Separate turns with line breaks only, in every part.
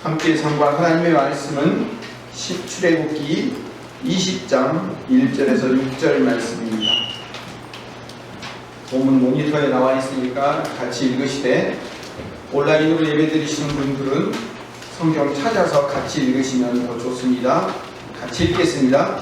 함께 상고할 하나님의 말씀은 출애굽기 20장 1절에서 6절 말씀입니다. 본문 모니터에 나와 있으니까 같이 읽으시되, 온라인으로 예배드리시는 분들은 성경 찾아서 같이 읽으시면 더 좋습니다. 같이 읽겠습니다.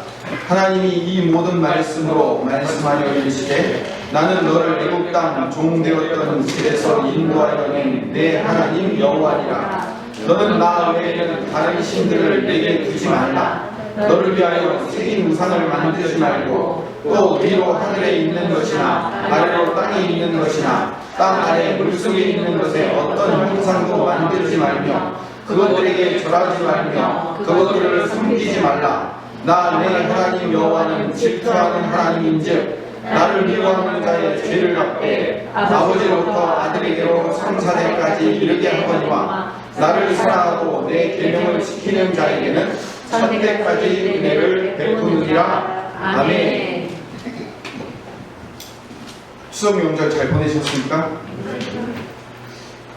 하나님이 이 모든 말씀으로 말씀하여 이르시되, 나는 너를 애굽 땅 종되었던 집에서 인도하여 낸 내 하나님 여호와니라. 너는 나 외에는 다른 신들을 내게 두지 말라. 너를 위하여 새긴 우상을 만들지 말고, 또 위로 하늘에 있는 것이나 아래로 땅에 있는 것이나 땅 아래 물속에 있는 것에 어떤 형상도 만들지 말며 그것들에게 절하지 말며 그것들을 섬기지 말라. 나 내 하나님 여호와는 질투하는 하나님인즉 나를 미워하는 자의 죄를 갚되 아버지로부터 아들에게로 3,4대까지 이르게 하거니와 나를 사랑하고 내 계명을 지키는 자에게는 1,000대까지 은혜를 베푸느니라. 아멘. 추석 명절 잘 보내셨습니까?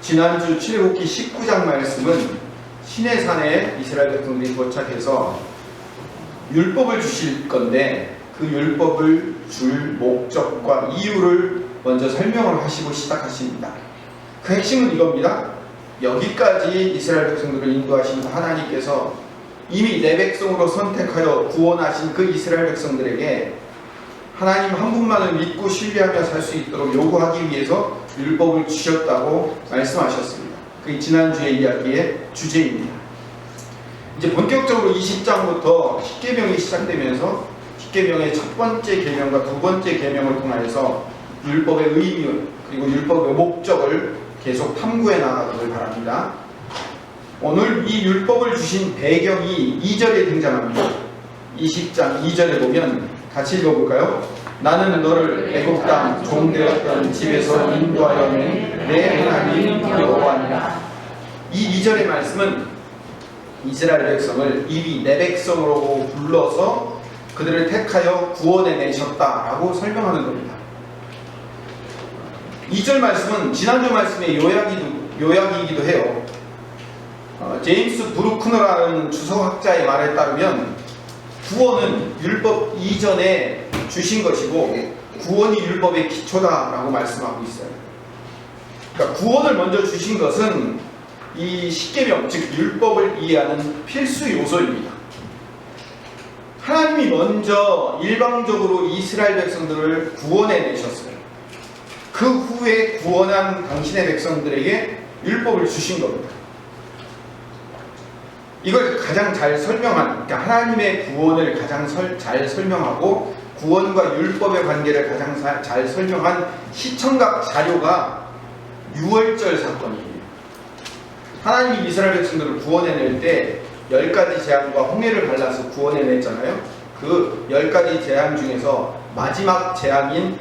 지난주 출애굽기 19장 말씀은 시내산에 이스라엘 백성들이 도착해서 율법을 주실 건데, 그 율법을 줄 목적과 이유를 먼저 설명을 하시고 시작하십니다. 그 핵심은 이겁니다. 여기까지 이스라엘 백성들을 인도하신 하나님께서 이미 내 백성으로 선택하여 구원하신 그 이스라엘 백성들에게 하나님 한 분만을 믿고 신뢰하며 살 수 있도록 요구하기 위해서 율법을 주셨다고 말씀하셨습니다. 그게 지난주의 이야기의 주제입니다. 이제 본격적으로 20장부터 십계명이 시작되면서 십계명의 첫 번째 계명과 두 번째 계명을 통하여서 율법의 의미 그리고 율법의 목적을 계속 탐구해 나가기를 바랍니다. 오늘 이 율법을 주신 배경이 2절에 등장합니다. 20장 2절에 보면 같이 읽어볼까요? 나는 너를 애굽 땅 종되었던 집에서 인도하여 낸 내 하나님 여호와니라. 이 2절의 말씀은 이스라엘 백성을 이미 내 백성으로 불러서 그들을 택하여 구원해 내셨다라고 설명하는 겁니다. 2절 말씀은 지난주 말씀의 요약이기도 해요. 제임스 브루크너라는 주석학자의 말에 따르면 구원은 율법 이전에 주신 것이고 구원이 율법의 기초다라고 말씀하고 있어요. 그러니까 구원을 먼저 주신 것은 이 십계명, 즉 율법을 이해하는 필수 요소입니다. 하나님이 먼저 일방적으로 이스라엘 백성들을 구원해 내셨어요. 그 후에 구원한 당신의 백성들에게 율법을 주신 겁니다. 이걸 가장 잘 설명한, 그러니까 하나님의 구원을 가장 잘 설명하고 구원과 율법의 관계를 가장 잘 설명한 시청각 자료가 유월절 사건이에요. 하나님이 이스라엘 백성들을 구원해낼 때 10가지 재앙과 홍해를 갈라서 구원해냈잖아요. 그 10가지 재앙 중에서 마지막 재앙인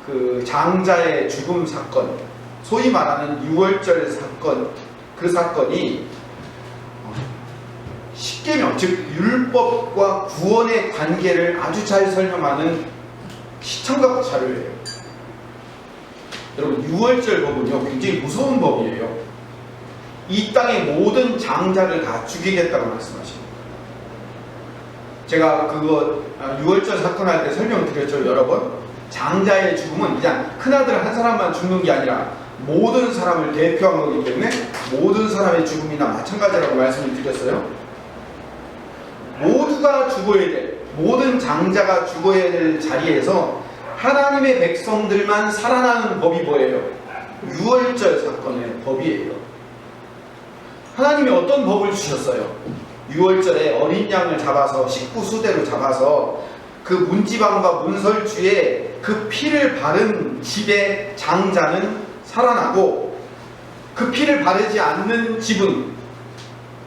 그 장자의 죽음 사건, 소위 말하는 유월절 사건, 그 사건이 십계명, 즉 율법과 구원의 관계를 아주 잘 설명하는 시청각 자료예요. 여러분, 유월절 법은요 굉장히 무서운 법이에요. 이 땅의 모든 장자를 다 죽이겠다고 말씀하십니다. 제가 그거 유월절 사건 할 때 설명드렸죠, 여러 번. 장자의 죽음은 그냥 큰아들 한 사람만 죽는 게 아니라 모든 사람을 대표한 거기 때문에 모든 사람의 죽음이나 마찬가지라고 말씀을 드렸어요. 모두가 죽어야 될, 모든 장자가 죽어야 될 자리에서 하나님의 백성들만 살아나는 법이 뭐예요? 유월절 사건의 법이에요. 하나님이 어떤 법을 주셨어요? 유월절에 어린 양을 잡아서 식구수대로 잡아서 그 문지방과 문설주에 그 피를 바른 집의 장자는 살아나고, 그 피를 바르지 않는 집은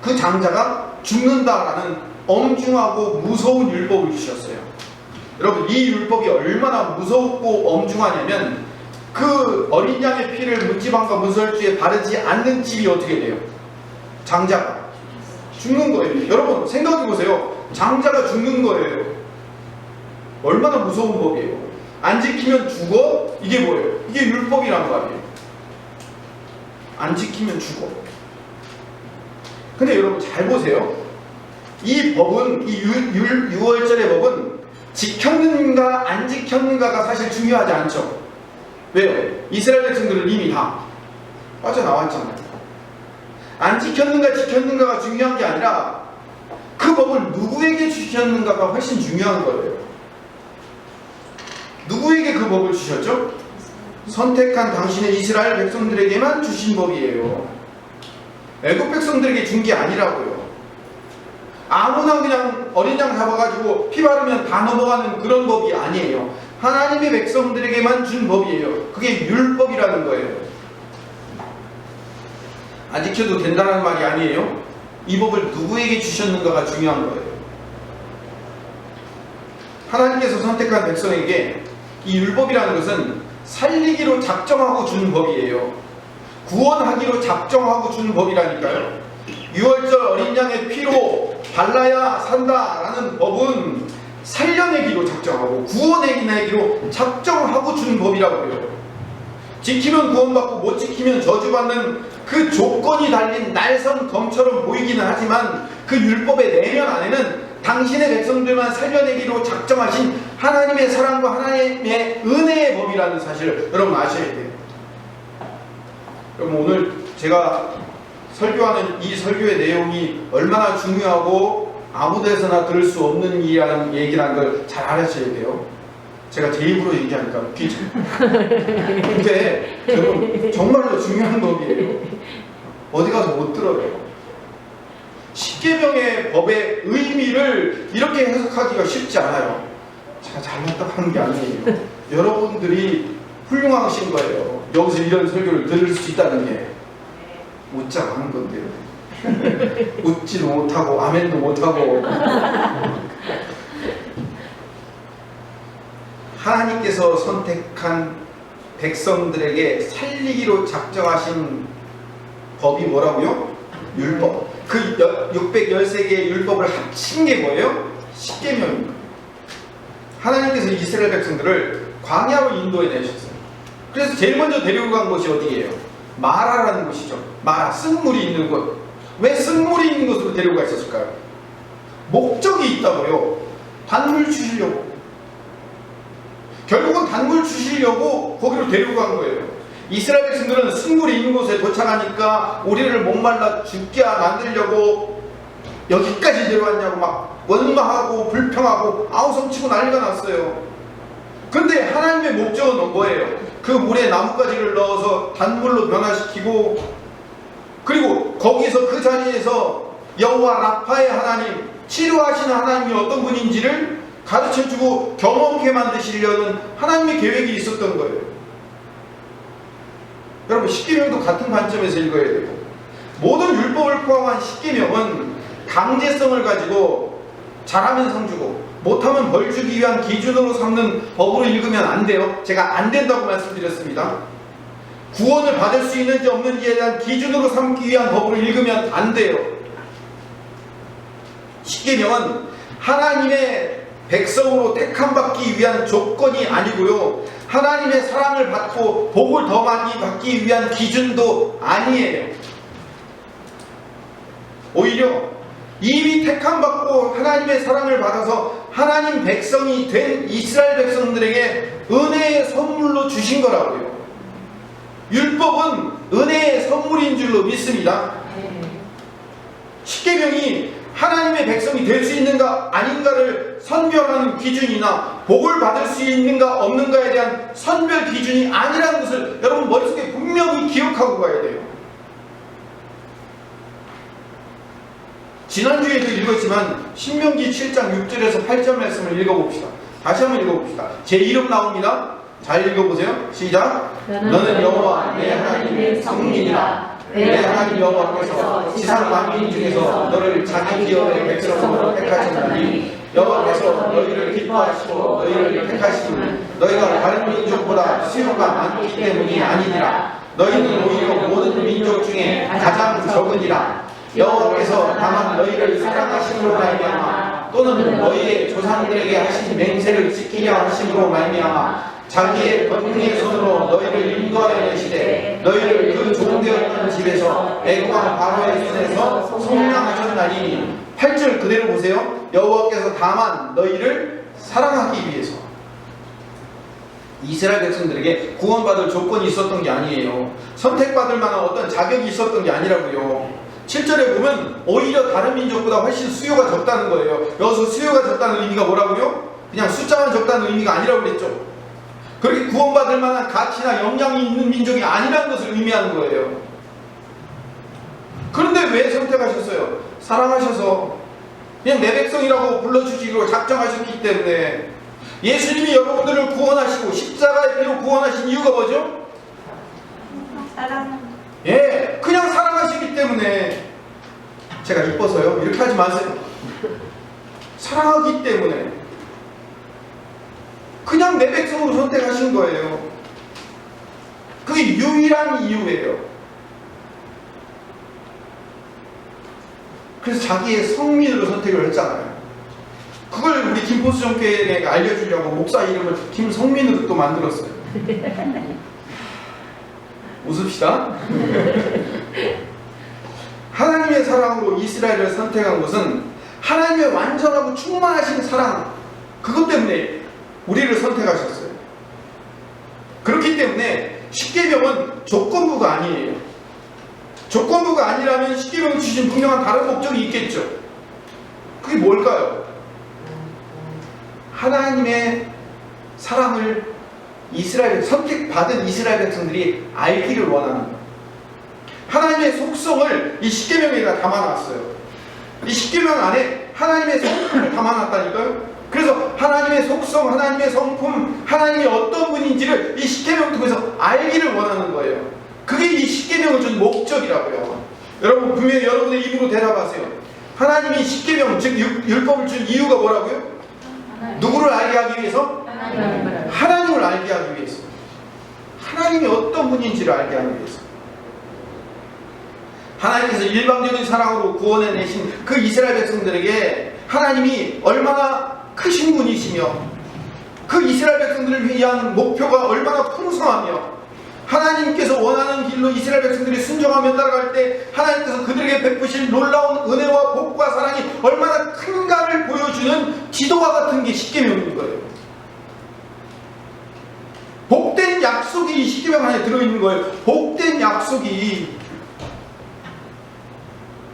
그 장자가 죽는다라는 엄중하고 무서운 율법을 주셨어요. 여러분, 이 율법이 얼마나 무섭고 엄중하냐면 그 어린 양의 피를 문지방과 문설주에 바르지 않는 집이 어떻게 돼요? 장자가 죽는 거예요. 여러분 생각해보세요. 장자가 죽는 거예요. 얼마나 무서운 법이에요. 안 지키면 죽어? 이게 뭐예요? 이게 율법이란 말이에요. 안 지키면 죽어. 근데 여러분 잘 보세요. 이 법은, 이 유월절의 법은 지켰는가 안 지켰는가가 사실 중요하지 않죠. 왜요? 이스라엘 백성들은 이미 다 빠져나왔잖아요. 안 지켰는가 지켰는가가 중요한 게 아니라 그 법을 누구에게 주셨는가가 훨씬 중요한 거예요. 누구에게 그 법을 주셨죠? 선택한 당신의 이스라엘 백성들에게만 주신 법이에요. 애국 백성들에게 준 게 아니라고요. 아무나 그냥 어린 양 잡아가지고 피 바르면 다 넘어가는 그런 법이 아니에요. 하나님의 백성들에게만 준 법이에요. 그게 율법이라는 거예요. 안 지켜도 된다는 말이 아니에요. 이 법을 누구에게 주셨는가가 중요한 거예요. 하나님께서 선택한 백성에게 이 율법이라는 것은 살리기로 작정하고 준 법이에요. 구원하기로 작정하고 준 법이라니까요. 유월절 어린 양의 피로 발라야 산다라는 법은 살려내기로 작정하고 구원내기로 작정하고 준 법이라고요. 지키면 구원받고 못 지키면 저주받는 그 조건이 달린 날선 검처럼 보이기는 하지만 그 율법의 내면 안에는 당신의 백성들만 살려내기로 작정하신 하나님의 사랑과 하나님의 은혜의 법이라는 사실을 여러분 아셔야 돼요. 여러분 오늘 제가 설교하는 이 설교의 내용이 얼마나 중요하고 아무데서나 들을 수 없는 얘기라는 걸 잘 알아셔야 돼요. 제가 제 입으로 얘기하니까 웃기죠. 근데 여러분 정말로 중요한 법이에요. 어디 가서 못 들어요. 십계명의 법의 의미를 이렇게 해석하기가 쉽지 않아요. 제가 잘났다 하는 게 아니에요. 여러분들이 훌륭하신 거예요. 여기서 이런 설교를 들을 수 있다는 게 웃자고 하는 건데요. 웃지도 못하고 아멘도 못하고. 하나님께서 선택한 백성들에게 살리기로 작정하신 법이 뭐라고요? 율법. 그 613개의 율법을 합친 게 뭐예요? 십계명입니다. 하나님께서 이스라엘 백성들을 광야로 인도해 내셨어요. 그래서 제일 먼저 데리고 간 곳이 어디예요? 마라라는 곳이죠. 마라, 쓴물이 있는 곳. 왜 쓴물이 있는 곳으로 데리고 가셨을까요? 목적이 있다고요. 단물 주시려고. 결국은 단물 주시려고 거기로 데리고 간 거예요. 이스라엘 백성들은 쓴물이 있는 곳에 도착하니까 우리를 목말라 죽게 만들려고 여기까지 데려왔냐고 막 원망하고 불평하고 아우성치고 난리가 났어요. 근데 하나님의 목적은 뭐예요? 그 물에 나뭇가지를 넣어서 단물로 변화시키고, 그리고 거기서 그 자리에서 여호와 라파의 하나님, 치료하시는 하나님이 어떤 분인지를 가르쳐주고 경험케 만드시려는 하나님의 계획이 있었던 거예요. 여러분 십계명도 같은 관점에서 읽어야 되고, 모든 율법을 포함한 십계명은 강제성을 가지고 잘하면 상 주고 못하면 벌 주기 위한 기준으로 삼는 법으로 읽으면 안 돼요. 제가 안 된다고 말씀드렸습니다. 구원을 받을 수 있는지 없는지에 대한 기준으로 삼기 위한 법으로 읽으면 안 돼요. 십계명은 하나님의 백성으로 택함받기 위한 조건이 아니고요, 하나님의 사랑을 받고 복을 더 많이 받기 위한 기준도 아니에요. 오히려 이미 택함받고 하나님의 사랑을 받아서 하나님 백성이 된 이스라엘 백성들에게 은혜의 선물로 주신 거라고요. 율법은 은혜의 선물인 줄로 믿습니다. 십계명이 하나님의 백성이 될 수 있는가 아닌가를 선별하는 기준이나 복을 받을 수 있는가 없는가에 대한 선별 기준이 아니라는 것을 여러분 머릿속에 분명히 기억하고 가야 돼요. 지난주에도 읽었지만 신명기 7장 6절에서 8절 말씀을 읽어봅시다. 다시 한번 읽어봅시다. 제 이름 나옵니다. 잘 읽어보세요. 시작. 너는 여호와 내 하나님의 성민이라. 내 하나님 여호와께서 지상 만민 중에서 너를 자기 기업의 백성으로 택하셨나니, 여호와께서 너희를 기뻐하시고 너희를 택하시면 너희가 다른 민족보다 수요가 많기 때문이 아니니라. 너희는 오히려 모든 민족 중에 가장 적으니라. 여호와께서 다만 너희를 사랑하심으로 말미암아 또는 너희의 조상들에게 하신 맹세를 지키려 하심으로 말미암아 자기의 권능의 손으로 너희를 인도하여 내시되 너희를 그 종되었던 집에서 애국왕 바로의 손에서 속량하셨나니. 8절 그대로 보세요. 여호와께서 다만 너희를 사랑하기 위해서. 이스라엘 백성들에게 구원받을 조건이 있었던 게 아니에요. 선택받을 만한 어떤 자격이 있었던 게 아니라고요. 7절에 보면 오히려 다른 민족보다 훨씬 수요가 적다는 거예요. 여기서 수요가 적다는 의미가 뭐라고요? 그냥 숫자만 적다는 의미가 아니라고 그랬죠. 그렇게 구원받을 만한 가치나 역량이 있는 민족이 아니라는 것을 의미하는 거예요. 그런데 왜 선택하셨어요? 사랑하셔서 그냥 내 백성이라고 불러주시기로 작정하셨기 때문에. 예수님이 여러분들을 구원하시고 십자가의 피로 구원하신 이유가 뭐죠?
사랑.
예, 그냥 사랑하시기 때문에. 제가 이뻐서요? 이렇게 하지 마세요. 사랑하기 때문에 그냥 내 백성으로 선택하신 거예요. 그게 유일한 이유예요. 그래서 자기의 성민으로 선택을 했잖아요. 그걸 우리 김포수정교회에 알려주려고 목사 이름을 김성민으로 또 만들었어요. 웃읍시다. 하나님의 사랑으로 이스라엘을 선택한 것은 하나님의 완전하고 충만하신 사랑, 그것 때문에 우리를 선택하셨어요. 그렇기 때문에 십계명은 조건부가 아니에요. 조건부가 아니라면 십계명 주신 분명한 다른 목적이 있겠죠. 그게 뭘까요? 하나님의 사랑을 이스라엘, 선택받은 이스라엘 백성들이 알기를 원하는 거예요. 하나님의 속성을 이 십계명에다 담아놨어요. 이 십계명 안에 하나님의 성품을 담아놨다니까요. 그래서 하나님의 속성, 하나님의 성품, 하나님이 어떤 분인지를 이 십계명을 통해서 알기를 원하는 거예요. 그게 이 십계명을 준 목적이라고요. 여러분 분명히 여러분의 입으로 대답하세요. 하나님이 십계명, 즉 율법을 준 이유가 뭐라고요? 누구를 알게 하기 위해서? 하나님을 알게 하기 위해서. 하나님이 어떤 분인지를 알게 하기 위해서. 하나님께서 일방적인 사랑으로 구원해내신 그 이스라엘 백성들에게 하나님이 얼마나 크신 분이시며 그 이스라엘 백성들을 위한 목표가 얼마나 풍성하며 하나님께서 원하는 길로 이스라엘 백성들이 순종하며 따라갈 때 하나님께서 그들에게 베푸실 놀라운 은혜와 복과 사랑이 얼마나 큰가를 보여주는 지도와 같은 게 십계명인 거예요. 복된 약속이 이 십계명 안에 들어있는 거예요. 복된 약속이.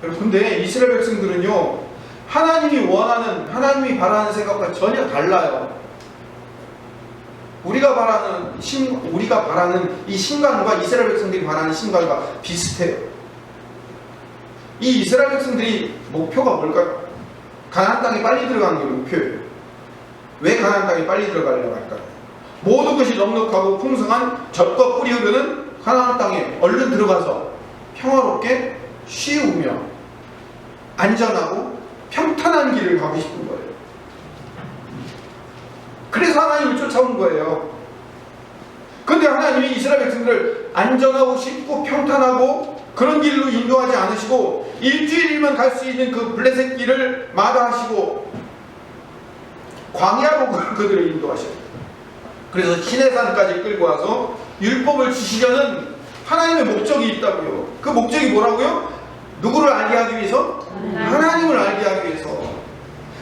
근데 이스라엘 백성들은요, 하나님이 원하는, 하나님이 바라는 생각과 전혀 달라요. 우리가 바라는 이 신관과 이스라엘 백성들이 바라는 신관과 비슷해요. 이 이스라엘 백성들이 목표가 뭘까요? 가나안 땅에 빨리 들어가는 게 목표예요. 왜 가나안 땅에 빨리 들어가려고 할까요? 모든 것이 넉넉하고 풍성한 젖과 꿀이 흐르는 가나안 땅에 얼른 들어가서 평화롭게 쉬우며 안전하고 평탄한 길을 가고 싶은 거예요. 그래서 하나님을 쫓아온 거예요. 그런데 하나님이 이스라엘 백성들을 안전하고 쉽고 평탄하고 그런 길로 인도하지 않으시고 일주일만 갈 수 있는 그 블레셋 길을 마다하시고 광야로 그들을 인도하셨어요. 그래서 시내산까지 끌고 와서 율법을 주시려는 하나님의 목적이 있다고요. 그 목적이 뭐라고요? 누구를 알게 하기 위해서? 하나님을 알게 하기 위해서.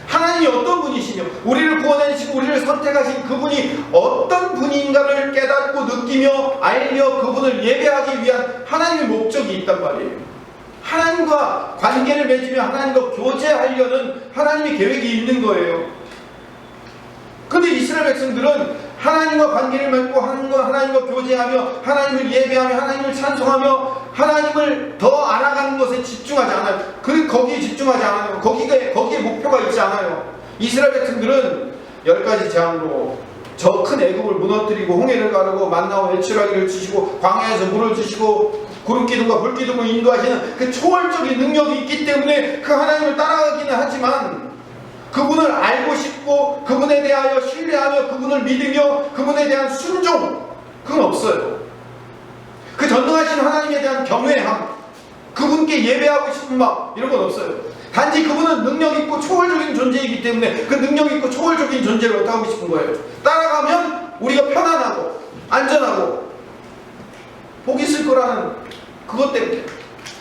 하나님이 어떤 분이시며 우리를 구원해주시고 우리를 선택하신 그분이 어떤 분인가를 깨닫고 느끼며 알며 그분을 예배하기 위한 하나님의 목적이 있단 말이에요. 하나님과 관계를 맺으며 하나님과 교제하려는 하나님의 계획이 있는 거예요. 근데 이스라엘 백성들은 하나님과 관계를 맺고 하나님과 교제하며 하나님을 예배하며 하나님을 찬송하며 하나님을 더 알아가는 것에 집중하지 않아요. 거기에 집중하지 않아요. 거기에 목표가 있지 않아요. 이스라엘 백성들은 10가지 재앙으로 저 큰 애국을 무너뜨리고 홍해를 가르고 만나와 외출하기를 주시고 광야에서 물을 주시고 구름기둥과 불기둥을 인도하시는 그 초월적인 능력이 있기 때문에 그 하나님을 따라가기는 하지만 그분을 알고 싶고 그분에 대하여 신뢰하며 그분을 믿으며 그분에 대한 순종, 그건 없어요. 그 전능하신 하나님에 대한 경외함, 그분께 예배하고 싶은 마음 이런 건 없어요. 단지 그분은 능력 있고 초월적인 존재이기 때문에 그 능력 있고 초월적인 존재를 어떻게 하고 싶은 거예요? 따라가면 우리가 편안하고 안전하고 복이 있을 거라는 그것 때문에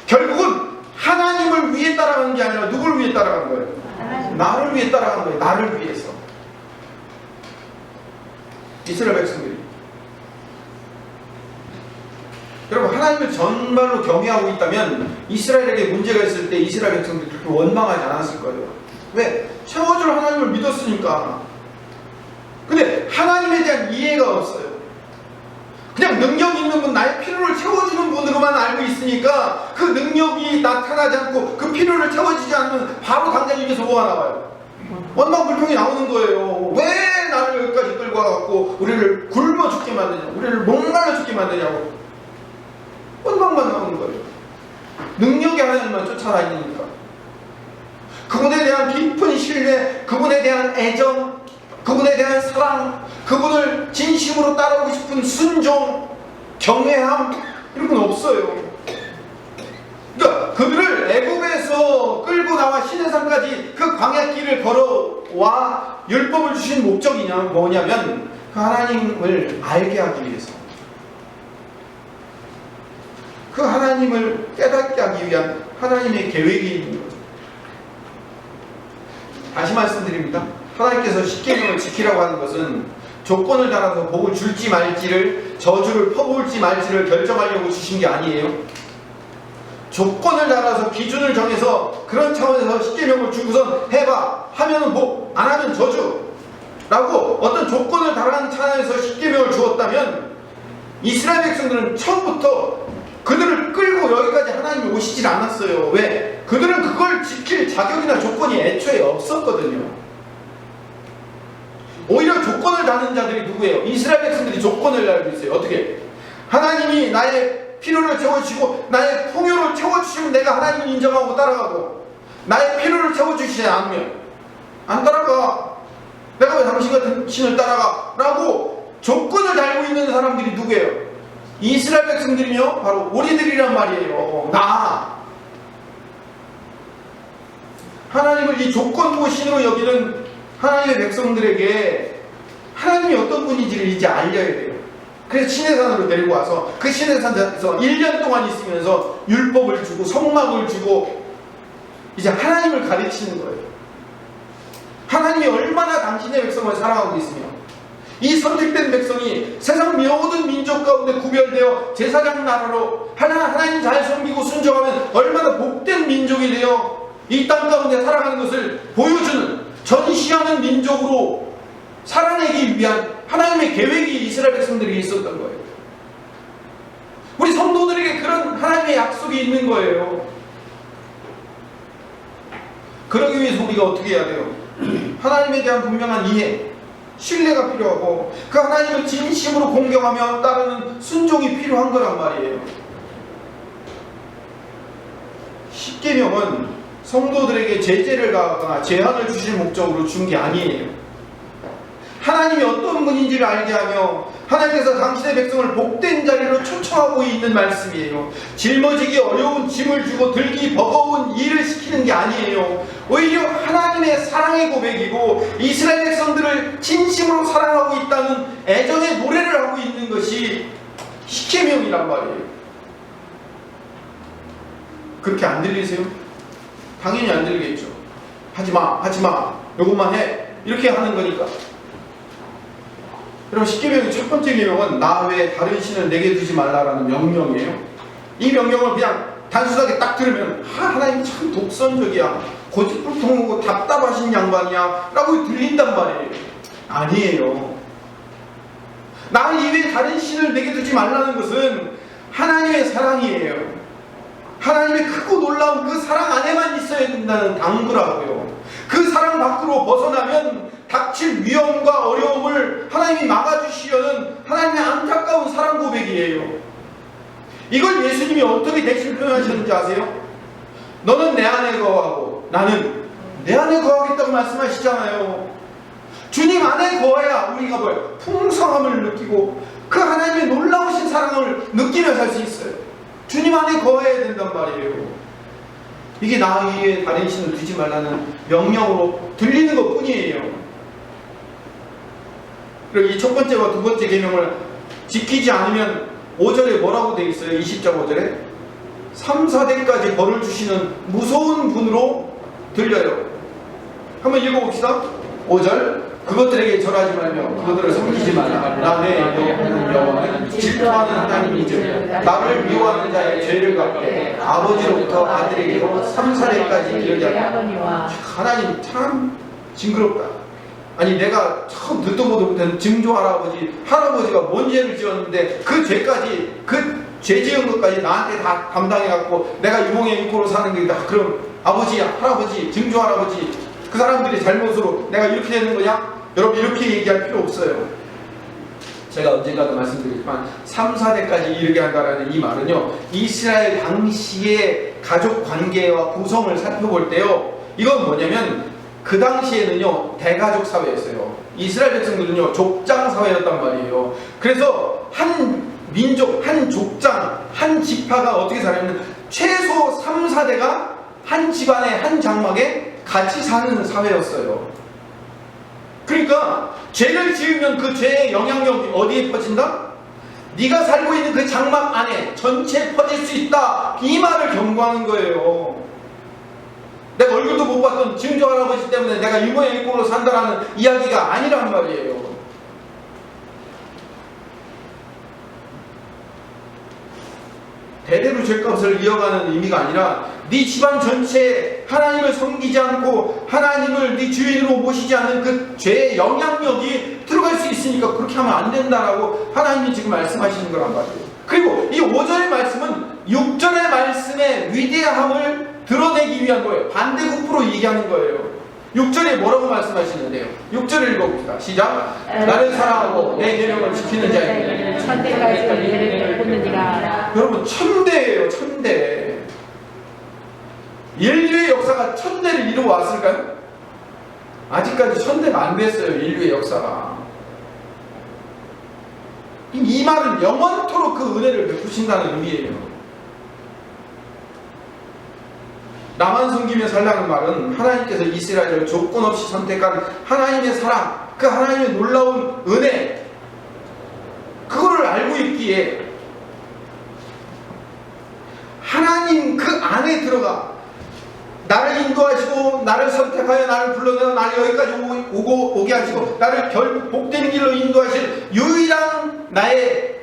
결국은 하나님을 위해 따라가는 게 아니라 누굴 위해 따라가는 거예요?
하나님.
나를 위해 따라가는 거예요. 나를 위해서. 이스라엘 백성들이 여러분 하나님을 정말로 경외하고 있다면 이스라엘에게 문제가 있을 때 이스라엘 백성들이 그렇게 원망하지 않았을 거예요. 왜? 채워줄 하나님을 믿었으니까. 근데 하나님에 대한 이해가 없어요. 그냥 능력 있는 분, 나의 필요를 채워주는 분으로만 알고 있으니까 그 능력이 나타나지 않고 그 필요를 채워지지 않으면 바로 당장 입에서 뭐가 나와요? 원망 불평이 나오는 거예요. 왜 나를 여기까지 끌고 와갖고 우리를 굶어 죽게 만드냐, 우리를 목말라 죽게 만드냐고 원망만 나오는 거예요. 능력이 하나님만 쫓아다니니까. 그분에 대한 깊은 신뢰, 그분에 대한 애정, 그분에 대한 사랑, 그분을 진심으로 따라오고 싶은 순종, 경외함 이런 건 없어요. 그러니까 그들을 애굽에서 끌고 나와 시내산까지 그 광야길을 걸어와 율법을 주신 목적이 뭐냐면 그 하나님을 알게 하기 위해서, 그 하나님을 깨닫게 하기 위한 하나님의 계획이 있는 거죠. 다시 말씀드립니다. 하나님께서 십계명을 지키라고 하는 것은 조건을 달아서 복을 줄지 말지를, 저주를 퍼부을지 말지를 결정하려고 주신 게 아니에요. 조건을 달아서 기준을 정해서 그런 차원에서 십계명을 주고선 해봐 하면은 복, 안 하면 저주 라고 어떤 조건을 달아는 차원에서 십계명을 주었다면 이스라엘 백성들은 처음부터 그들을 끌고 여기까지 하나님이 오시질 않았어요. 왜? 그들은 그걸 지킬 자격이나 조건이 애초에 없었거든요. 오히려 조건을 다는 자들이 누구예요? 이스라엘 백성들이 조건을 달고 있어요. 어떻게? 하나님이 나의 필요를 채워주시고 나의 풍요를 채워주시면 내가 하나님을 인정하고 따라가고, 나의 필요를 채워주시지 않으면 안 따라가. 내가 왜 당신 같은 신을 따라가? 라고 조건을 달고 있는 사람들이 누구예요? 이스라엘 백성들이며 바로 우리들이란 말이에요. 나 하나님을 이 조건부 신으로 여기는 하나님의 백성들에게 하나님이 어떤 분인지를 이제 알려야 돼요. 그래서 시내산으로 데리고 와서 그 시내산에서 1년 동안 있으면서 율법을 주고 성막을 주고 이제 하나님을 가르치는 거예요. 하나님이 얼마나 당신의 백성을 사랑하고 있으며 이 선택된 백성이 세상 모든 민족 가운데 구별되어 제사장 나라로 하나님 잘 섬기고 순종하면 얼마나 복된 민족이 되어 이 땅 가운데 살아가는 것을 보여주는, 전시하는 민족으로 살아내기 위한 하나님의 계획이 이스라엘 백성들에게 있었던 거예요. 우리 성도들에게 그런 하나님의 약속이 있는 거예요. 그러기 위해서 우리가 어떻게 해야 돼요? 하나님에 대한 분명한 이해, 신뢰가 필요하고 그 하나님을 진심으로 공경하며 따르는 순종이 필요한 거란 말이에요. 십계명은 성도들에게 제재를 가하거나 제한을 주실 목적으로 준 게 아니에요. 하나님이 어떤 분인지를 알게 하며 하나님께서 당신의 백성을 복된 자리로 초청하고 있는 말씀이에요. 짊어지기 어려운 짐을 주고 들기 버거운 일을 시키는 게 아니에요. 오히려 하나님의 사랑의 고백이고 이스라엘 백성들을 진심으로 사랑하고 있다는 애정의 노래를 하고 있는 것이 십계명이란 말이에요. 그렇게 안 들리세요? 당연히 안 들리겠죠. 하지마, 하지마, 요것만 해, 이렇게 하는 거니까. 그럼 십계명의 첫 번째 계명은 나 외에 다른 신을 내게 두지 말라라는 명령이에요. 이 명령을 그냥 단순하게 딱 들으면 하나님 참 독선적이야, 고집불통하고 답답하신 양반이야 라고 들린단 말이에요. 아니에요. 나 이외에 다른 신을 내게 두지 말라는 것은 하나님의 사랑이에요. 하나님의 크고 놀라운 그 사랑 안에만 있어야 된다는 당부라고요. 그 사랑 밖으로 벗어나면 닥칠 위험과 어려움을 하나님이 막아주시려는 하나님의 안타까운 사랑 고백이에요. 이걸 예수님이 어떻게 대신 표현하셨는지 아세요? 너는 내 안에 거하고 나는 내 안에 거하겠다고 말씀하시잖아요. 주님 안에 거해야 우리가 뭐예요? 풍성함을 느끼고 그 하나님의 놀라우신 사랑을 느끼며 살 수 있어요. 주님 안에 거해야 된단 말이에요. 이게 나 위에 다른 신을 두지 말라는 명령으로 들리는 것 뿐이에요. 그리고 이 첫 번째와 두 번째 계명을 지키지 않으면 5절에 뭐라고 되어 있어요? 20장 5절에 3, 4대까지 벌을 주시는 무서운 분으로 들려요. 한번 읽어봅시다. 5절 그것들에게 절하지 말며 그것들을 섬기지 말라. 나 내 여호와는 질투하는 하나님이즉 나를 미워하는 자의 죄를 갚게 아버지로부터 아들에게로 3, 4대까지 이르게 하라. 하나님 참 징그럽다. 아니 내가 처음 듣도 보도 못한 증조 할아버지가 뭔 죄를 지었는데 그 죄까지 그 죄 지은 것까지 나한테 다 감당해갖고 내가 유몽의 육고로 사는 게 다 그럼 아버지 할아버지 증조 할아버지 그 사람들이 잘못으로 내가 이렇게 되는 거냐? 여러분 이렇게 얘기할 필요 없어요. 제가 언젠가도 말씀드리지만 3, 4대까지 이르게 한다라는 이 말은요 이스라엘 당시의 가족 관계와 구성을 살펴볼 때요 이건 뭐냐면 그 당시에는요 대가족 사회였어요. 이스라엘 백성들은요 족장 사회였단 말이에요. 그래서 한 민족, 한 족장, 한 지파가 어떻게 살았냐면 최소 3, 4대가 한 집안에 한 장막에 같이 사는 사회였어요. 그러니까 죄를 지으면 그 죄의 영향력이 어디에 퍼진다? 네가 살고 있는 그 장막 안에 전체에 퍼질 수 있다. 이 말을 경고하는 거예요. 내가 얼굴도 못 봤던 증조 할아버지 때문에 내가 유모의 일꾼으로 산다라는 이야기가 아니란 말이에요. 대대로 죄값을 이어가는 의미가 아니라 네 집안 전체에 하나님을 섬기지 않고 하나님을 네 주인으로 모시지 않는 그 죄의 영향력이 들어갈 수 있으니까 그렇게 하면 안 된다라고 하나님이 지금 말씀하시는 거란 말이에요. 그리고 이 5절의 말씀은 6절의 말씀의 위대함을 드러내기 위한 거예요. 반대급부로 얘기하는 거예요. 6절에 뭐라고 말씀하시는데요? 6절을 읽어봅시다. 시작. 나를 사랑하고 내 계명을 지키는 자에게
천대까지 은혜를 베푸느니라.
여러분 천대예요. 천대. 인류의 역사가 천대를 이루어왔을까요? 아직까지 천대가 안 됐어요. 인류의 역사가. 이 말은 영원토록 그 은혜를 베푸신다는 의미예요. 나만 섬기며 살라는 말은 하나님께서 이스라엘을 조건 없이 선택한 하나님의 사랑, 그 하나님의 놀라운 은혜, 그거를 알고 있기에 하나님 그 안에 들어가 나를 인도하시고 나를 선택하여 나를 불러내어 나를 여기까지 오게 하시고 나를 결국 복된 길로 인도하실 유일한 나의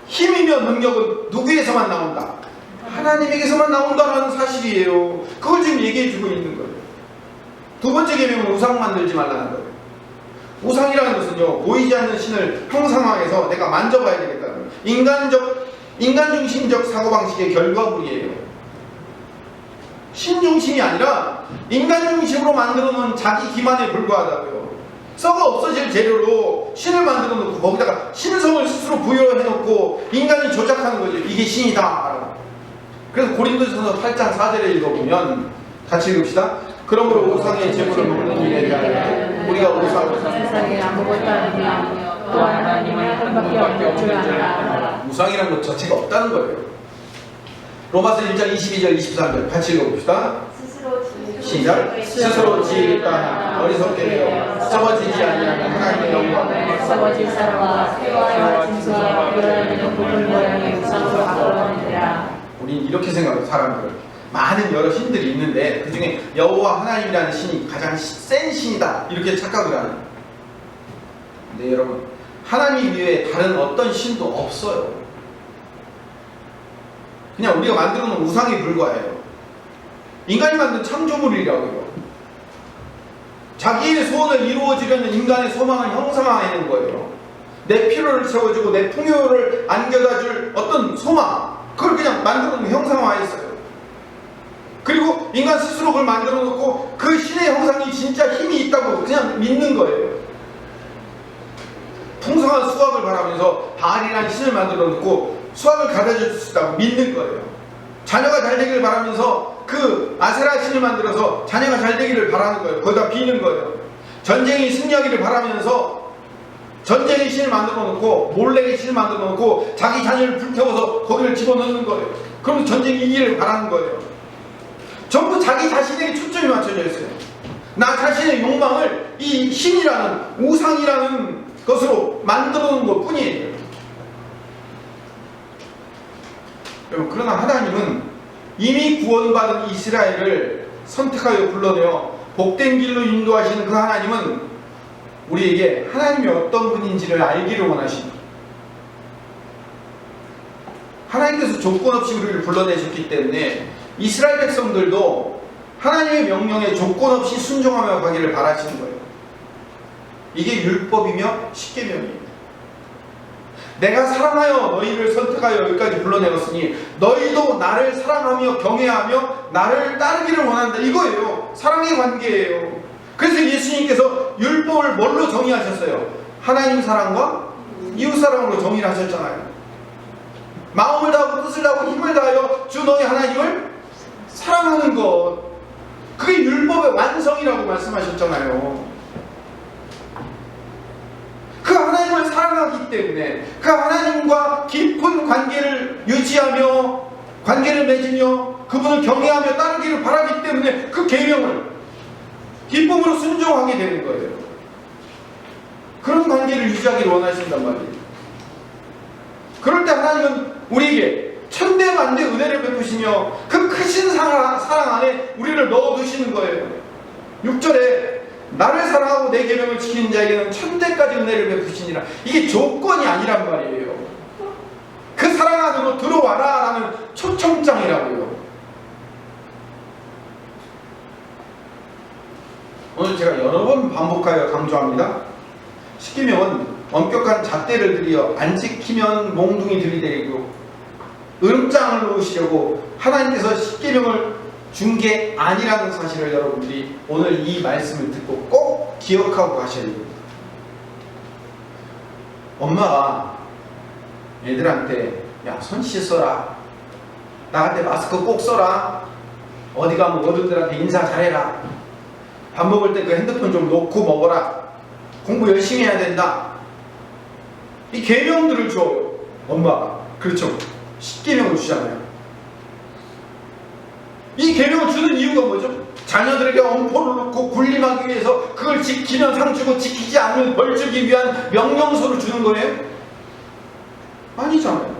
힘이며 능력은 누구에서만 나온다? 하나님에게서만 나온다는 사실이에요. 그걸 지금 얘기해주고 있는 거예요. 두 번째 계명은 우상 만들지 말라는 거예요. 우상이라는 것은요 보이지 않는 신을 형상화해서 내가 만져봐야 되겠다는 인간 중심적 사고방식의 결과물이에요. 신 중심이 아니라 인간 중심으로 만들어 놓은 자기 기만에 불과하다고요. 썩어 없어질 재료로 신을 만들어 놓고 거기다가 신성을 스스로 부여해 놓고 인간이 조작하는 거죠. 이게 신이다. 그래서 고린도전서 8장 4절에 읽어보면 같이 읽읍시다. 그러므로 우상의 제물을 먹는 일에 대하여 우리가 우상을
세상에 아무것도 아니며 또 하나님을 한 밖에 없는 줄 알라.
우상이라는 것 자체가 없다는 거예요. 로마서 1장 22절 23절 같이 읽어봅시다. 시작. 스스로 지으니까 어리석게 되어 썩어지지 아니하는 하나님의 영광
썩어질 사람과 새와 짐승과 뼈라는 굽은 모양의 우상으로 바꾸었느니라.
우린 이렇게 생각해요. 사람들 많은 여러 신들이 있는데 그 중에 여호와 하나님이라는 신이 가장 센 신이다 이렇게 착각을 하는. 근데 여러분 하나님 이외에 다른 어떤 신도 없어요. 그냥 우리가 만들어 놓은 우상에 불과해요. 인간이 만든 창조물이라고요. 자기의 소원을 이루어지려는 인간의 소망을 형상화하는 거예요. 내 필요를 채워주고 내 풍요를 안겨다줄 어떤 소망, 그걸 그냥 만들어 놓은 형상화했어요. 그리고 인간 스스로 그걸 만들어 놓고 그 신의 형상이 진짜 힘이 있다고 그냥 믿는 거예요. 풍성한 수확을 바라면서 바알이라는 신을 만들어 놓고 수확을 가져줄 수 있다고 믿는 거예요. 자녀가 잘 되기를 바라면서 그 아세라 신을 만들어서 자녀가 잘 되기를 바라는 거예요. 거기다 비는 거예요. 전쟁이 승리하기를 바라면서 전쟁의 신을 만들어 놓고 몰래의 신을 만들어 놓고 자기 자녀를 불태워서 거기를 집어넣는 거예요. 그럼 전쟁이 이기를 바라는 거예요. 전부 자기 자신에게 초점이 맞춰져 있어요. 나 자신의 욕망을 이 신이라는 우상이라는 것으로 만들어 놓은 것 뿐이에요. 여러분, 그러나 하나님은 이미 구원받은 이스라엘을 선택하여 불러내어 복된 길로 인도하시는 그 하나님은 우리에게 하나님이 어떤 분인지를 알기를 원하십니다. 하나님께서 조건 없이 우리를 불러내셨기 때문에 이스라엘 백성들도 하나님의 명령에 조건 없이 순종하며 가기를 바라시는 거예요. 이게 율법이며 십계명이에요. 내가 사랑하여 너희를 선택하여 여기까지 불러내었으니 너희도 나를 사랑하며 경외하며 나를 따르기를 원한다. 이거예요. 사랑의 관계예요. 그래서 예수님께서 율법을 뭘로 정의하셨어요? 하나님 사랑과 이웃 사랑으로 정의를 하셨잖아요. 마음을 다하고 뜻을 다하고 힘을 다하여 주 너희 하나님을 사랑하는 것, 그게 율법의 완성이라고 말씀하셨잖아요. 그 하나님을 사랑하기 때문에 그 하나님과 깊은 관계를 유지하며 관계를 맺으며 그분을 경외하며 따르기를 바라기 때문에 그 계명을 기쁨으로 순종하게 되는 거예요. 그런 관계를 유지하기를 원하신단 말이에요. 그럴 때 하나님은 우리에게 천대만대 은혜를 베푸시며 그 크신 사랑 안에 우리를 넣어두시는 거예요. 6절에 나를 사랑하고 내 계명을 지키는 자에게는 천대까지 은혜를 베푸시니라. 이게 조건이 아니란 말이에요. 그 사랑 안으로 들어와라 라는 초청장이라고요. 오늘 제가 여러 번 반복하여 강조합니다. 십계명은 엄격한 잣대를 들여 안 지키면 몽둥이 들이대고 으름장을 놓으시려고 하나님께서 십계명을 준 게 아니라는 사실을 여러분들이 오늘 이 말씀을 듣고 꼭 기억하고 가셔야 됩니다. 엄마가 애들한테 야, 손 씻어라, 나한테 마스크 꼭 써라, 어디 가면 어른들한테 인사 잘해라, 밥 먹을 때 그 핸드폰 좀 놓고 먹어라, 공부 열심히 해야 된다, 이 계명들을 줘요. 엄마가. 그렇죠. 십계명을 주잖아요. 이 계명을 주는 이유가 뭐죠? 자녀들에게 엄포를 놓고 군림하기 위해서 그걸 지키면 상 주고 지키지 않으면 벌 주기 위한 명령서를 주는 거예요? 아니잖아요.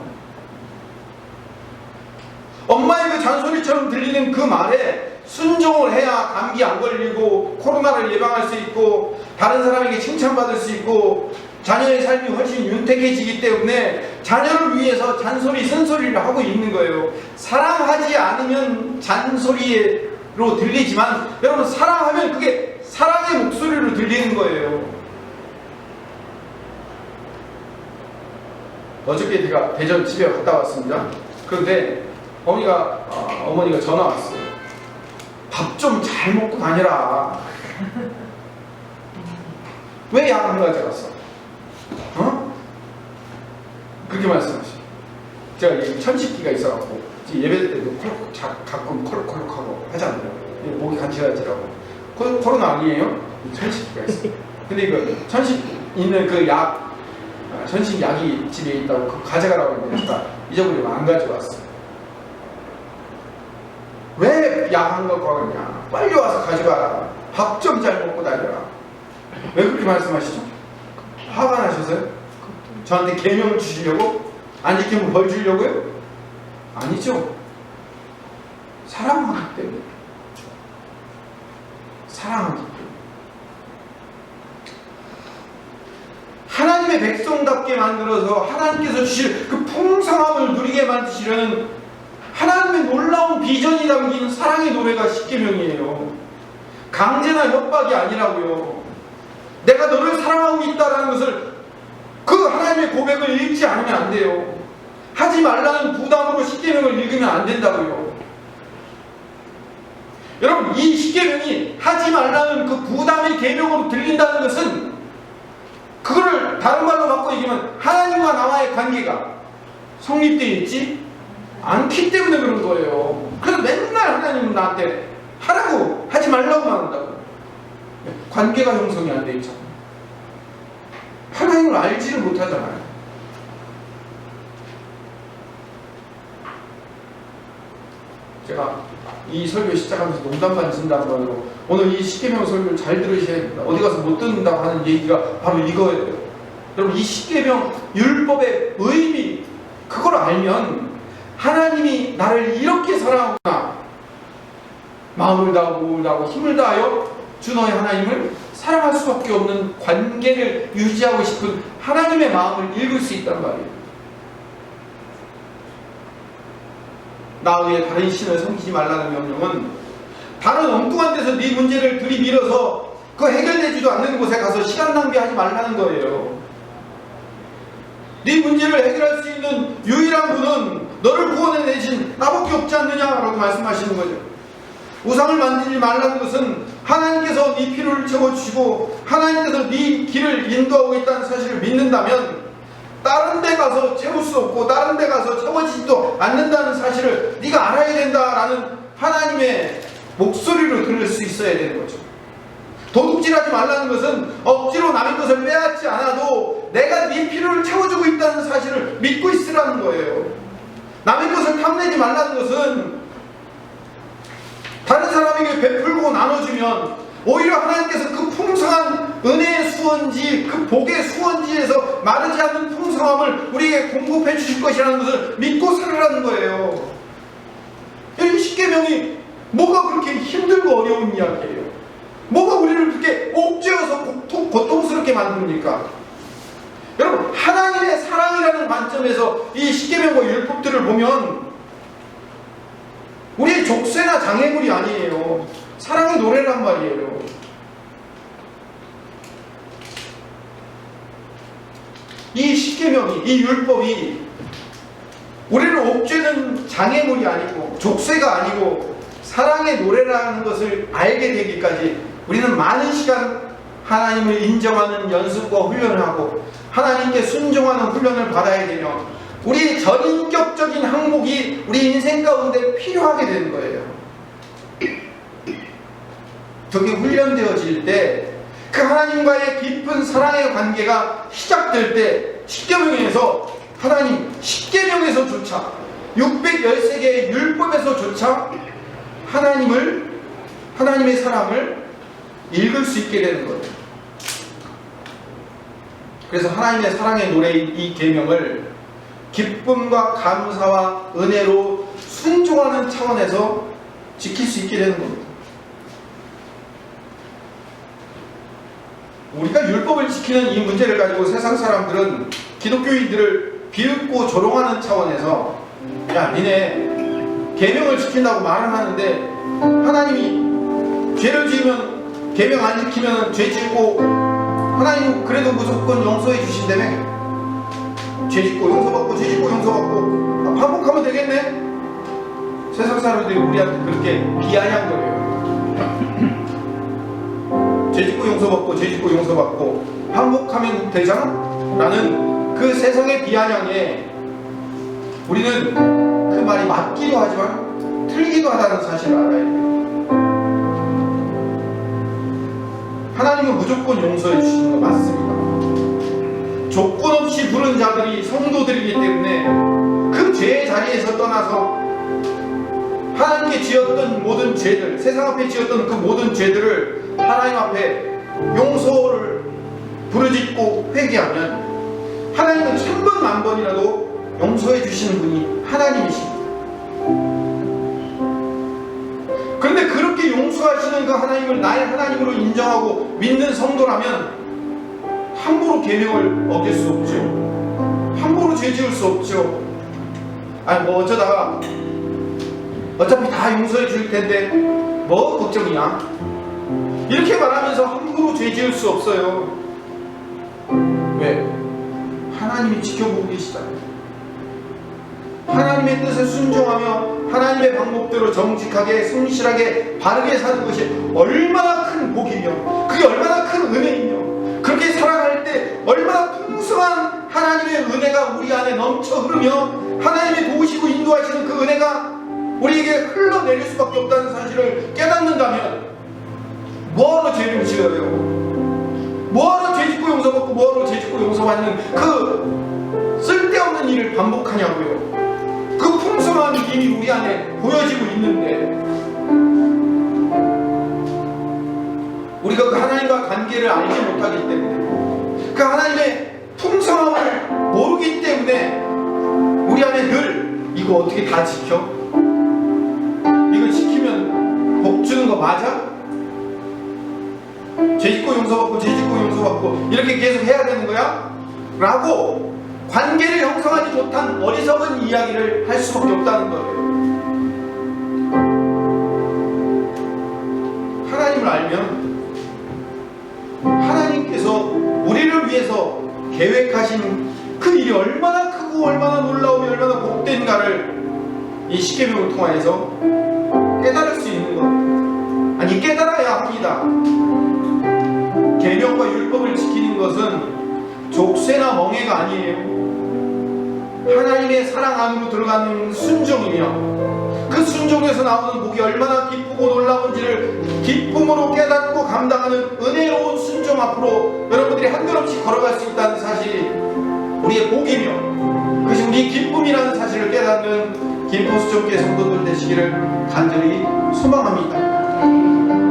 엄마의 그 잔소리처럼 들리는 그 말에 순종을 해야 감기 안 걸리고 코로나를 예방할 수 있고 다른 사람에게 칭찬받을 수 있고 자녀의 삶이 훨씬 윤택해지기 때문에 자녀를 위해서 잔소리 쓴소리를 하고 있는 거예요. 사랑하지 않으면 잔소리로 들리지만 여러분, 사랑하면 그게 사랑의 목소리로 들리는 거예요. 어저께 제가 대전 집에 갔다 왔습니다. 그런데 어머니가 전화 왔어요. 밥 좀 잘 먹고 다니라. 왜 약 안 가져갔어? 그렇게 말씀하시죠. 제가 천식기가 있어갖고 예배 때도 가끔 콜록콜록하고 하잖아요. 목이 간지러지라고. 코로나 아니에요? 천식기가 있어요. 근데 이거 천식 있는 그 약, 천식 약이 집에 있다고 그거 가져가라고 했는데 잊어버리면 안 가져왔어. 왜 약 안 갖고 가겠냐? 빨리 와서 가져가라. 밥 좀 잘 먹고 다녀라. 왜 그렇게 말씀하시죠? 화가 나셔서요? 저한테 계명을 주시려고? 안 지키면 벌 주려고요? 아니죠. 사랑하기 때문에. 사랑하기 때문에. 하나님의 백성답게 만들어서 하나님께서 주실 그 풍성함을 누리게 만드시려는 하나님의 놀라운 비전이 담긴 사랑의 노래가 십계명이에요. 강제나 협박이 아니라고요. 내가 너를 사랑하고 있다는 것을 그 하나님의 고백을 읽지 않으면 안 돼요. 하지 말라는 부담으로 십계명을 읽으면 안 된다고요. 여러분, 이 십계명이 하지 말라는 그 부담의 계명으로 들린다는 것은 그거를 다른 말로 바꿔 얘기하면 하나님과 나와의 관계가 성립되어 있지 않기 때문에 그런 거예요. 그래서 맨날 하나님은 나한테 하라고 하지 말라고만 한다고. 관계가 형성이 안 돼 있잖아요. 하나님을 마음을 알지를 못하잖아요. 제가 이 설교 시작하면서 농담만 친다고 하고 오늘 이 십계명 설교를 잘 들으셔야 됩니다. 어디 가서 못 듣는다고 하는 얘기가 바로 이거예요. 여러분, 이 십계명 율법의 의미, 그걸 알면 하나님이 나를 이렇게 사랑하구나, 마음을 다하고 몸을 다하고 힘을 다하여 주 너의 하나님을 사랑할 수밖에 없는 관계를 유지하고 싶은 하나님의 마음을 읽을 수 있단 말이에요. 나 외에 다른 신을 섬기지 말라는 명령은 다른 엉뚱한 데서 네 문제를 들이밀어서 그 해결되지도 않는 곳에 가서 시간 낭비하지 말라는 거예요. 네 문제를 해결할 수 있는 유일한 분은 너를 구원해내신 나밖에 없지 않느냐라고 말씀하시는 거죠. 우상을 만들지 말라는 것은 하나님께서 네 필요를 채워주시고 하나님께서 네 길을 인도하고 있다는 사실을 믿는다면 다른 데 가서 채울 수 없고 다른 데 가서 채워지지도 않는다는 사실을 네가 알아야 된다라는 하나님의 목소리로 들을 수 있어야 되는 거죠. 도둑질하지 말라는 것은 억지로 남의 것을 빼앗지 않아도 내가 네 필요를 채워주고 있다는 사실을 믿고 있으라는 거예요. 남의 것을 탐내지 말라는 것은 다른 사람에게 베풀고 나눠주면 오히려 하나님께서 그 풍성한 은혜의 수원지, 그 복의 수원지에서 마르지 않는 풍성함을 우리에게 공급해 주실 것이라는 것을 믿고 살으라는 거예요. 이 십계명이 뭐가 그렇게 힘들고 어려운 이야기예요? 뭐가 우리를 그렇게 옥죄어서 고통스럽게 만듭니까? 여러분, 하나님의 사랑이라는 관점에서 이 십계명과 율법들을 보면 우리의 족쇄나 장애물이 아니에요. 사랑의 노래란 말이에요. 이 십계명이, 이 율법이 우리를 옥죄는 장애물이 아니고 족쇄가 아니고 사랑의 노래라는 것을 알게 되기까지 우리는 많은 시간 하나님을 인정하는 연습과 훈련을 하고 하나님께 순종하는 훈련을 받아야 되며 우리 전인격적인 항목이 우리 인생 가운데 필요하게 되는 거예요. 그게 훈련되어질 때 그 하나님과의 깊은 사랑의 관계가 시작될 때 십계명에서 하나님, 십계명에서조차 613개의 율법에서조차 하나님의 사랑을 읽을 수 있게 되는 거예요. 그래서 하나님의 사랑의 노래인 이 계명을 기쁨과 감사와 은혜로 순종하는 차원에서 지킬 수 있게 되는 겁니다. 우리가 율법을 지키는 이 문제를 가지고 세상 사람들은 기독교인들을 비웃고 조롱하는 차원에서 야, 니네 계명을 지킨다고 말은 하는데 하나님이 죄를 지으면 계명 안 지키면 죄 짓고 하나님 그래도 무조건 용서해 주신다며? 죄 짓고 용서받고 죄 짓고 용서받고 반복하면 되겠네? 세상 사람들이 우리한테 그렇게 비아냥거려요. 죄 짓고 용서받고 죄 짓고 용서받고 반복하면 되잖아? 라는 그 세상의 비아냥에 우리는 그 말이 맞기도 하지만 틀리기도 하다는 사실을 알아야 돼요. 하나님은 무조건 용서해 주시는 거 맞습니다. 조건 없이 부른 자들이 성도들이기 때문에 그 죄의 자리에서 떠나서 하나님께 지었던 모든 죄들, 세상 앞에 지었던 그 모든 죄들을 하나님 앞에 용서를 부르짖고 회개하면 하나님은 1000번 만번이라도 용서해 주시는 분이 하나님이십니다. 그런데 그렇게 용서하시는 그 하나님을 나의 하나님으로 인정하고 믿는 성도라면 함부로 계명을 어길 수 없죠. 함부로 죄 지을 수 없죠. 아니 뭐 어쩌다가 어차피 다 용서해 줄 텐데 뭐 걱정이야, 이렇게 말하면서 함부로 죄 지을 수 없어요. 왜? 하나님이 지켜보고 계시잖아요. 하나님의 뜻에 순종하며 하나님의 방법대로 정직하게 성실하게 바르게 사는 것이 얼마나 큰 복이며 그게 얼마나 큰 은혜이며 그렇게 살아갈 때 얼마나 풍성한 하나님의 은혜가 우리 안에 넘쳐 흐르며 하나님이 도우시고 인도하시는 그 은혜가 우리에게 흘러내릴 수밖에 없다는 사실을 깨닫는다면 뭐하러 죄를 지어요? 뭐하러 죄 짓고 용서받고 뭐하러 죄짓고 용서받는 그 쓸데없는 일을 반복하냐고요. 그 풍성함이 이미 우리 안에 보여지고 있는데 우리가 그 하나님과 관계를 알지 못하기 때문에 그 하나님의 풍성함을 모르기 때문에 우리 안에 늘 이거 어떻게 다 지켜? 이거 지키면 복 주는 거 맞아? 죄짓고 용서받고 죄짓고 용서받고 이렇게 계속 해야 되는 거야? 라고 관계를 형성하지 못한 어리석은 이야기를 할 수밖에 없다는 거예요. 하나님을 알면 하나님께서 우리를 위해서 계획하신 그 일이 얼마나 크고 얼마나 놀라우며 얼마나 복된가를 이 십계명을 통하여서 깨달을 수 있는 겁니다. 아니 깨달아야 합니다. 계명과 율법을 지키는 것은 족쇄나 멍해가 아니에요. 하나님의 사랑 안으로 들어가는 순종이며 그 순종에서 나오는 복이 얼마나 기쁘고 놀라운지를 기쁨으로 깨닫고 감당하는 은혜로운 순종 앞으로 여러분들이 한걸음씩 걸어갈 수 있다는 사실이 우리의 복이며 그것이 우리의 기쁨이라는 사실을 깨닫는 김포수종교회 성도들 되시기를 간절히 소망합니다.